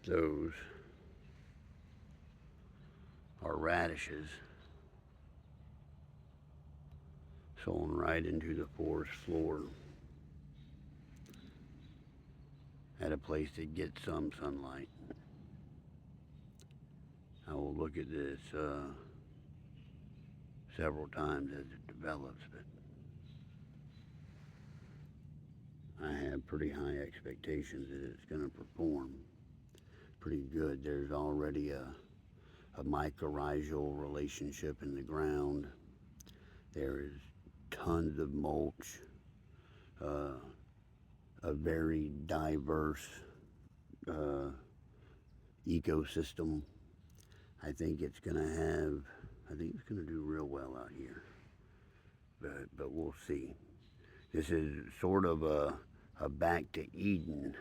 Those are radishes sown right into the forest floor at a place that gets some sunlight. I will look at this several times as it develops, but I have pretty high expectations that it's going to perform pretty good. There's already a mycorrhizal relationship in the ground. There is tons of mulch, a very diverse ecosystem. I think it's going to do real well out here, but we'll see. This is sort of a back to Eden